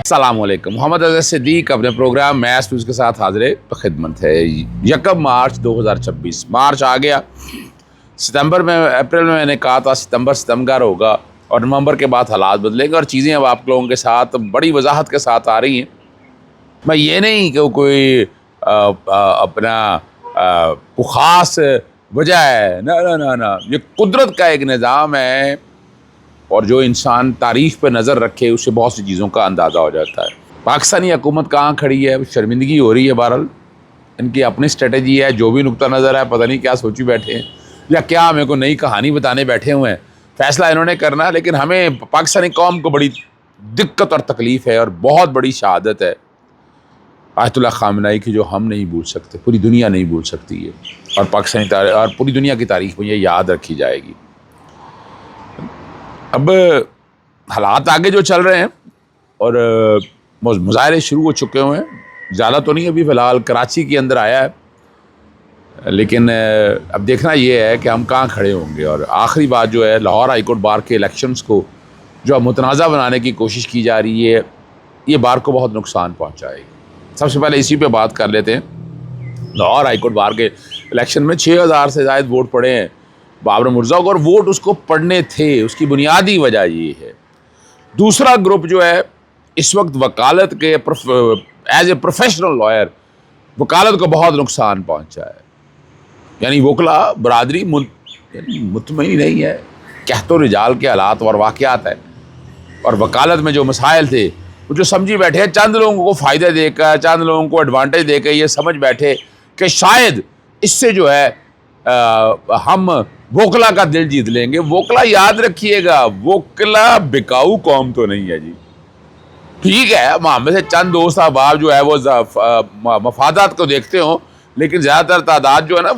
السلام علیکم. محمد اظہر صدیق اپنے پروگرام میس نیوز کے ساتھ حاضر خدمت ہے. 1 مارچ 2026 مارچ آ گیا. اپریل میں نے کہا تھا ستمبر ستمگر ہوگا اور نومبر کے بعد حالات بدلیں گے اور چیزیں اب آپ لوگوں کے ساتھ بڑی وضاحت کے ساتھ آ رہی ہیں. میں یہ نہیں کہ کوئی اپنا خاص وجہ ہے، نہ یہ قدرت کا ایک نظام ہے اور جو انسان تاریخ پہ نظر رکھے اسے بہت سی چیزوں کا اندازہ ہو جاتا ہے. پاکستانی حکومت کہاں کھڑی ہے، شرمندگی ہو رہی ہے. بہرحال ان کی اپنی اسٹریٹجی ہے، جو بھی نقطہ نظر ہے پتہ نہیں کیا سوچی بیٹھے ہیں یا کیا ہمیں کو نئی کہانی بتانے بیٹھے ہوئے ہیں. فیصلہ انہوں نے کرنا، لیکن ہمیں پاکستانی قوم کو بڑی دقت اور تکلیف ہے اور بہت بڑی شہادت ہے آیت اللہ خامنہئی کی، جو ہم نہیں بھول سکتے، پوری دنیا نہیں بھول سکتی ہے اور پاکستانی تاریخ اور پوری دنیا کی تاریخ میں یہ یاد رکھی جائے گی. اب حالات آگے جو چل رہے ہیں اور مظاہرے شروع ہو چکے ہوئے ہیں، زیادہ تو نہیں ابھی فی الحال کراچی کے اندر آیا ہے، لیکن اب دیکھنا یہ ہے کہ ہم کہاں کھڑے ہوں گے. اور آخری بات جو ہے، لاہور ہائی کورٹ بار کے الیکشنز کو جو اب متنازع بنانے کی کوشش کی جا رہی ہے، یہ بار کو بہت نقصان پہنچائے گی. سب سے پہلے اسی پہ بات کر لیتے ہیں. لاہور ہائی کورٹ بار کے الیکشن میں 6000 سے زائد ووٹ پڑے ہیں بابر مرزا کو، اور ووٹ اس کو پڑھنے تھے. اس کی بنیادی وجہ یہ ہے. دوسرا گروپ جو ہے اس وقت وکالت کے ایز اے پروفیشنل لائر وکالت کو بہت نقصان پہنچا ہے. یعنی وکلا برادری مطمئن نہیں ہے. قحط و رجال کے حالات اور واقعات ہیں، اور وکالت میں جو مسائل تھے وہ جو سمجھی بیٹھے، چند لوگوں کو فائدہ دے کر، چند لوگوں کو ایڈوانٹیج دے کر یہ سمجھ بیٹھے کہ شاید اس سے جو ہے ہم وکلا کا دل جیت لیں گے. وکلا یاد رکھیے گا، وکلا بکاؤ قوم تو نہیں ہے جی. ٹھیک ہے ہم میں سے چند دوست احباب جو ہے وہ مفادات کو دیکھتے ہوں، لیکن زیادہ تر تعداد جو ہے نا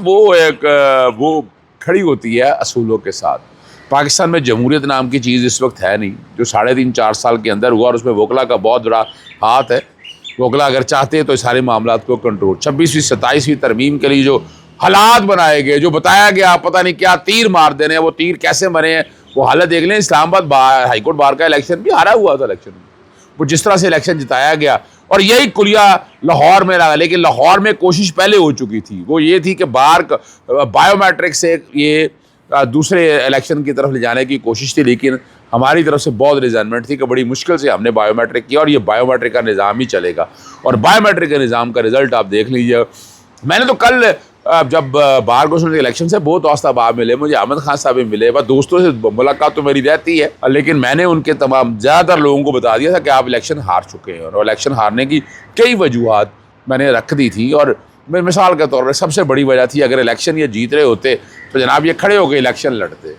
وہ کھڑی ہوتی ہے اصولوں کے ساتھ. پاکستان میں جمہوریت نام کی چیز اس وقت ہے نہیں، جو 3.5-4 سال کے اندر ہوا، اور اس میں وکلا کا بہت بڑا ہاتھ ہے. وکلا اگر چاہتے ہیں تو سارے معاملات کو کنٹرول. 26ویں 27ویں ترمیم کے لیے جو حالات بنائے گئے، جو بتایا گیا پتہ نہیں کیا تیر مار دینے ہیں، وہ تیر کیسے مرے ہیں وہ حالت دیکھ لیں. اسلام آباد ہائی کورٹ بار کا الیکشن بھی ہارا ہوا تھا. الیکشن میں وہ جس طرح سے الیکشن جتایا گیا، اور یہی کلیہ لاہور میں لگا، لیکن لاہور میں کوشش پہلے ہو چکی تھی. وہ یہ تھی کہ بار بایو میٹرک سے یہ دوسرے الیکشن کی طرف لے جانے کی کوشش تھی، لیکن ہماری طرف سے بہت ریزائنمنٹ تھی کہ بڑی مشکل سے ہم نے بایو میٹرک کیا، اور یہ بایو میٹرک کا نظام ہی چلے گا. اور بایو میٹرک کے نظام کا رزلٹ آپ دیکھ لیجیے. میں نے تو کل جب بار کونسل کے الیکشن سے بہت دوست احباب ملے، مجھے احمد خان صاحب بھی ملے، بس دوستوں سے ملاقات تو میری رہتی ہے، لیکن میں نے ان کے تمام زیادہ تر لوگوں کو بتا دیا تھا کہ آپ الیکشن ہار چکے ہیں. اور الیکشن ہارنے کی کئی وجوہات میں نے رکھ دی تھی، اور مثال کے طور پر سب سے بڑی وجہ تھی اگر الیکشن یہ جیت رہے ہوتے تو جناب یہ کھڑے ہو کے الیکشن لڑتے.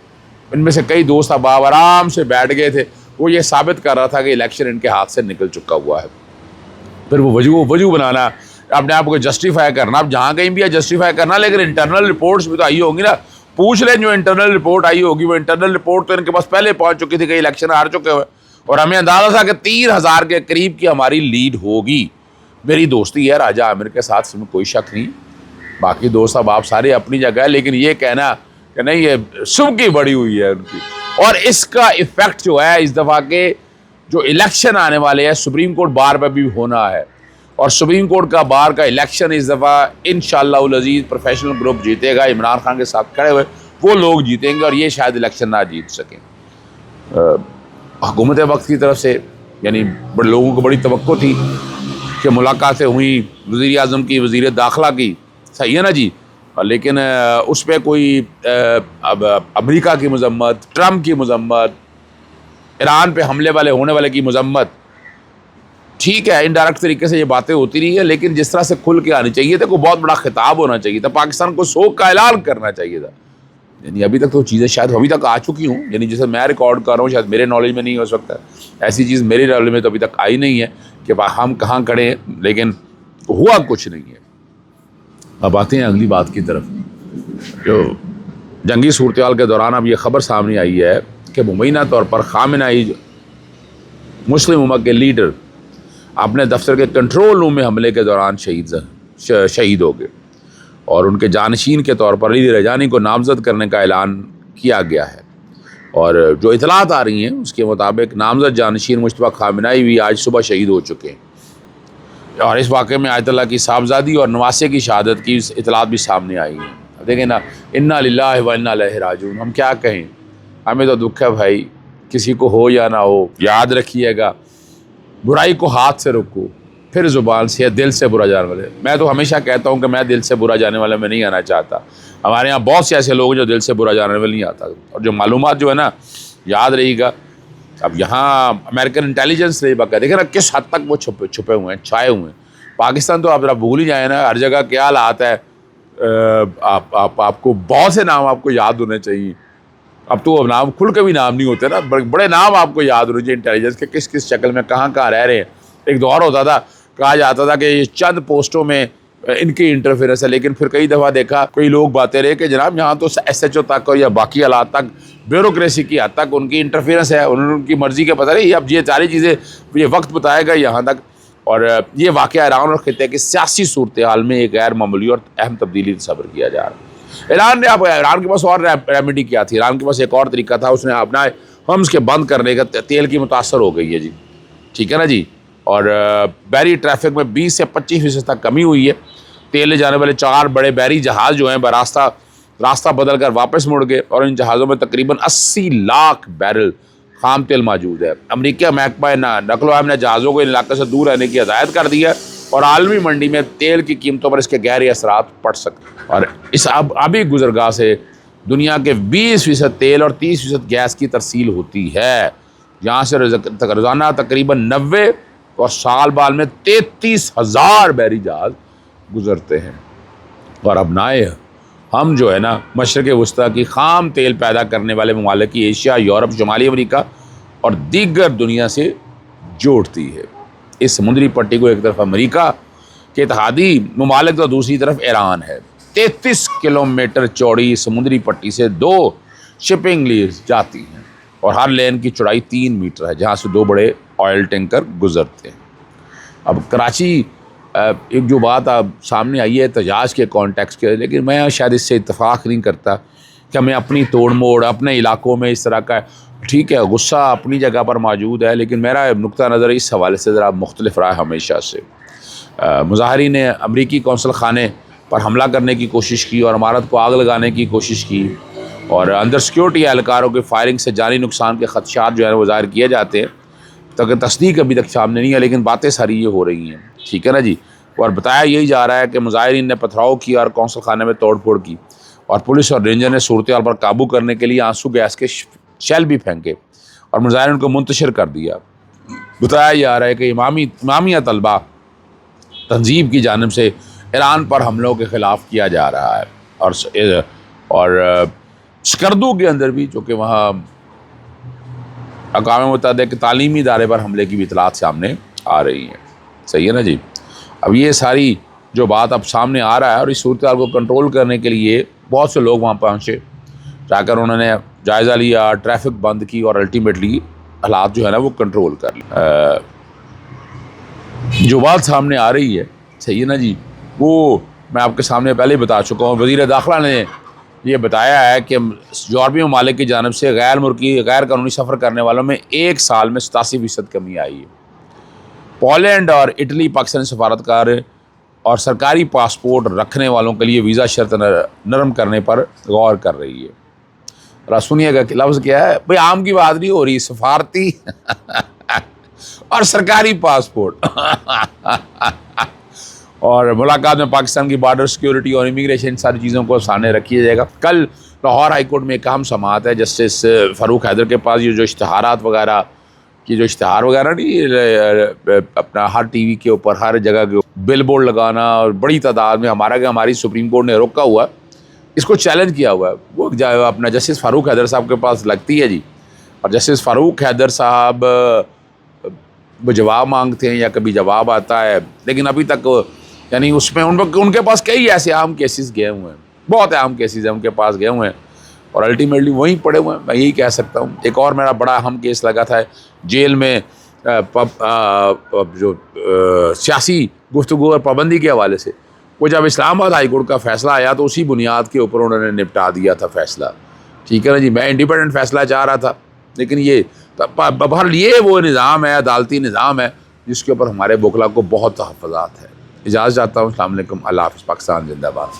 ان میں سے کئی دوست احباب آرام سے بیٹھ گئے تھے. وہ یہ ثابت کر رہا تھا کہ الیکشن ان کے ہاتھ سے نکل چکا ہوا ہے. پھر وہ وجوہ بنانا، اپنے آپ کو جسٹیفائی کرنا، اب جہاں کہیں بھی ہے جسٹیفائی کرنا، لیکن انٹرنل رپورٹس بھی تو آئی ہوں گی نا. پوچھ لیں جو انٹرنل رپورٹ آئی ہوگی، وہ انٹرنل رپورٹ تو ان کے پاس پہلے پہنچ چکی تھی کہ الیکشن ہار چکے ہوئے، اور ہمیں اندازہ تھا کہ 3000 کے قریب کی ہماری لیڈ ہوگی. میری دوستی ہے راجہ عامر کے ساتھ، اس میں کوئی شک نہیں. باقی دوست اب آپ سارے اپنی جگہ ہے، لیکن یہ کہنا کہ نہیں یہ سب کی بڑی ہوئی ہے ان کی. اور اس کا ایفیکٹ جو ہے اس دفعہ کے جو الیکشن آنے والے ہیں سپریم کورٹ بار پہ بھی ہونا ہے. اور سپریم کورٹ کا بار کا الیکشن اس دفعہ انشاءاللہ العزیز پروفیشنل گروپ جیتے گا. عمران خان کے ساتھ کھڑے ہوئے وہ لوگ جیتیں گے، اور یہ شاید الیکشن نہ جیت سکیں. حکومت وقت کی طرف سے یعنی بڑے لوگوں کو بڑی توقع تھی کہ ملاقاتیں ہوئیں وزیر اعظم کی، وزیر داخلہ کی، صحیح ہے نا جی، لیکن اس پہ کوئی امریکہ کی مذمت، ٹرمپ کی مذمت، ایران پہ حملے والے ہونے والے کی مذمت. ٹھیک ہے انڈائریکٹ طریقے سے یہ باتیں ہوتی رہی ہیں، لیکن جس طرح سے کھل کے آنی چاہیے تھا، کوئی بہت بڑا خطاب ہونا چاہیے تھا، پاکستان کو سوگ کا اعلان کرنا چاہیے تھا. یعنی ابھی تک تو چیزیں شاید ابھی تک آ چکی ہوں، یعنی جیسے میں ریکارڈ کر رہا ہوں شاید میرے نالج میں نہیں ہو سکتا، ایسی چیز میری نالج میں تو ابھی تک آئی نہیں ہے کہ ہم کہاں کھڑے ہیں، لیکن ہوا کچھ نہیں ہے. اب آتے ہیں اگلی بات کی طرف. جو جنگی صورتحال کے دوران اب یہ خبر سامنے آئی ہے کہ مبینہ طور پر خامنہئی مسلم امت کے لیڈر اپنے دفتر کے کنٹرول روم میں حملے کے دوران شہید ہو گئے، اور ان کے جانشین کے طور پر علی رجانی کو نامزد کرنے کا اعلان کیا گیا ہے. اور جو اطلاعات آ رہی ہیں اس کے مطابق نامزد جانشین مجتبیٰ خامنہ ای بھی آج صبح شہید ہو چکے ہیں، اور اس واقعے میں آیت اللہ کی صاحبزادی اور نواسے کی شہادت کی اطلاعات بھی سامنے آئی ہیں۔ دیکھیں نا، انا للہ و انا الیہ راجعون، ہم کیا کہیں، ہمیں تو دکھ ہے بھائی، کسی کو ہو یا نہ ہو، یاد رکھیے گا برائی کو ہاتھ سے روکو، پھر زبان سے، دل سے برا جانے والے۔ میں تو ہمیشہ کہتا ہوں کہ میں دل سے برا جانے والے میں نہیں آنا چاہتا۔ ہمارے یہاں بہت سے ایسے لوگ ہیں جو دل سے برا جانے والے نہیں آتا، اور جو معلومات جو ہے نا، یاد رہے گا، اب یہاں امریکن انٹیلیجنس نے بقا دیکھیں نا کس حد تک وہ چھپے ہوئے ہیں، چھائے ہوئے ہیں۔ پاکستان تو آپ ذرا بھول ہی جائیں نا، ہر جگہ کیا حالات ہے، آپ کو بہت سے نام آپ کو یاد ہونے چاہیے۔ اب تو نام کھل کے بھی نام نہیں ہوتے نا، بڑے نام آپ کو یاد ہونے چاہیے انٹیلیجنس کے، کس کس شکل میں کہاں کہاں رہ رہے ہیں۔ ایک دور ہوتا تھا، کہا جاتا تھا کہ یہ چند پوسٹوں میں ان کی انٹرفیئرنس ہے، لیکن پھر کئی دفعہ دیکھا کوئی لوگ باتیں رہے کہ جناب یہاں تو ایس ایچ او تک یا باقی حالات تک، بیوروکریسی کی حد تک ان کی انٹرفیئرنس ہے، ان کی مرضی کے پتہ نہیں۔ اب یہ ساری چیزیں یہ وقت بتائے گا یہاں تک، اور یہ واقعہ ایران اور خطے کی سیاسی صورتحال میں ایک غیر معمولی اور اہم تبدیلی تصور کیا جا رہا ہے۔ ایران کے پاس اور ریمیڈی کیا تھی، ایران کے پاس ایک اور طریقہ تھا، اس نے اپنا ہمز کے بند کرنے کا، تیل کی متاثر ہو گئی ہے جی، ٹھیک ہے نا جی، اور بحری ٹریفک میں 20 سے 25% تک کمی ہوئی ہے۔ تیل لے جانے والے 4 بڑے بحری جہاز جو ہیں راستہ بدل کر واپس مڑ گئے، اور ان جہازوں میں تقریباً 80 لاکھ بیرل خام تیل موجود ہے۔ امریکہ محکمہ نقل و حمل نے جہازوں کو ان علاقے سے دور رہنے کی ہدایت کر دی ہے، اور عالمی منڈی میں تیل کی قیمتوں پر اس کے گہرے اثرات پڑ سکتے ہیں۔ اور اس آبی گزرگاہ سے دنیا کے 20% تیل اور 30% گیس کی ترسیل ہوتی ہے، جہاں سے روزانہ تقریباً 90 اور سال بال میں 33,000 بحری جہاز گزرتے ہیں۔ اور اب نائے ہم جو ہے نا مشرق وسطیٰ کی خام تیل پیدا کرنے والے ممالک کی ایشیا، یورپ، شمالی امریکہ اور دیگر دنیا سے جوڑتی ہے۔ اس سمندری پٹی کو ایک طرف امریکہ کے اتحادی ممالک تو دوسری طرف ایران ہے۔ 33 کلومیٹر چوڑی سمندری پٹی سے 2 شپنگ لیز جاتی ہیں، اور ہر لین کی چوڑائی 3 میٹر ہے، جہاں سے 2 بڑے آئل ٹینکر گزرتے ہیں۔ اب کراچی ایک جو بات اب سامنے آئی ہے احتجاج کے کانٹیکس کے، لیکن میں شاید اس سے اتفاق نہیں کرتا کہ ہمیں اپنی توڑ موڑ اپنے علاقوں میں اس طرح کا، ٹھیک ہے غصہ اپنی جگہ پر موجود ہے، لیکن میرا نقطہ نظر اس حوالے سے ذرا مختلف رہا ہے ہمیشہ سے۔ مظاہرین نے امریکی قونصل خانے پر حملہ کرنے کی کوشش کی اور عمارت کو آگ لگانے کی کوشش کی، اور اندر سیکیورٹی اہلکاروں کی فائرنگ سے جانی نقصان کے خدشات جو ہے وہ ظاہر کیے جاتے ہیں، تاکہ تصدیق ابھی تک سامنے نہیں ہے، لیکن باتیں ساری یہ ہو رہی ہیں، ٹھیک ہے نا جی۔ اور بتایا یہی جا رہا ہے کہ مظاہرین نے پتھراؤ کیا اور قونصل خانے میں توڑ پھوڑ کی، اور پولیس اور رینجر نے صورتحال پر قابو کرنے کے لیے آنسو گیس کے شیل بھی پھینکے اور مظاہرین کو منتشر کر دیا۔ بتایا جا رہا ہے کہ امامیہ طلبہ تنظیم کی جانب سے ایران پر حملوں کے خلاف کیا جا رہا ہے، اور سکردو کے اندر بھی، چونکہ وہاں اقوام متحدہ کے تعلیمی ادارے پر حملے کی بھی اطلاعات سامنے آ رہی ہیں، صحیح ہے نا جی۔ اب یہ ساری جو بات اب سامنے آ رہا ہے، اور اس صورتحال کو کنٹرول کرنے کے لیے بہت سے لوگ وہاں پہنچے، جا کر انہوں نے جائزہ لیا، ٹریفک بند کی، اور الٹیمیٹلی حالات جو ہے نا وہ کنٹرول کر لی۔ جو بات سامنے آ رہی ہے، صحیح ہے نا جی، وہ میں آپ کے سامنے پہلے ہی بتا چکا ہوں۔ وزیر داخلہ نے یہ بتایا ہے کہ یورپی ممالک کی جانب سے غیر قانونی سفر کرنے والوں میں ایک سال میں 87% کمی آئی ہے۔ پولینڈ اور اٹلی پاکستانی سفارتکار اور سرکاری پاسپورٹ رکھنے والوں کے لیے ویزا شرط نرم کرنے پر غور کر رہی ہے۔ ذرا سنیے گا کہ لفظ کیا ہے بھئی، عام کی بات نہیں ہو رہی، سفارتی اور سرکاری پاسپورٹ اور ملاقات میں پاکستان کی بارڈر سیکیورٹی اور امیگریشن، ان ساری چیزوں کو سامنے رکھیا جائے گا۔ کل لاہور ہائی کورٹ میں ایک اہم سماعت ہے، جسٹس فاروق حیدر کے پاس یہ جو اشتہارات وغیرہ کی، جو اشتہار وغیرہ نہیں، اپنا ہر ٹی وی کے اوپر، ہر جگہ کے بل بورڈ لگانا، اور بڑی تعداد میں ہماری سپریم کورٹ نے روکا ہوا ہے، اس کو چیلنج کیا ہوا ہے، وہ اپنا جسٹس فاروق حیدر صاحب کے پاس لگتی ہے جی، اور جسٹس فاروق حیدر صاحب وہ جواب مانگتے ہیں یا کبھی جواب آتا ہے، لیکن ابھی تک یعنی اس میں ان کے پاس کئی ایسے اہم کیسز گئے ہوئے ہیں، بہت اہم کیسز ہیں ان کے پاس گئے ہوئے ہیں، اور الٹیمیٹلی وہیں پڑے ہوئے ہیں۔ میں یہی کہہ سکتا ہوں۔ ایک اور میرا بڑا اہم کیس لگا تھا جیل میں جو سیاسی گفتگو اور پابندی کے حوالے سے، وہ جب اسلام آباد ہائی کورٹ کا فیصلہ آیا تو اسی بنیاد کے اوپر انہوں نے نپٹا دیا تھا فیصلہ، ٹھیک ہے نا جی. میں انڈیپینڈنٹ فیصلہ چاہ رہا تھا، لیکن یہ بہرحال یہ وہ نظام ہے، عدالتی نظام ہے جس کے اوپر ہمارے وکلا کو بہت تحفظات ہے. اجازت چاہتا ہوں. السلام علیکم. اللہ حافظ. پاکستان زندہ باد.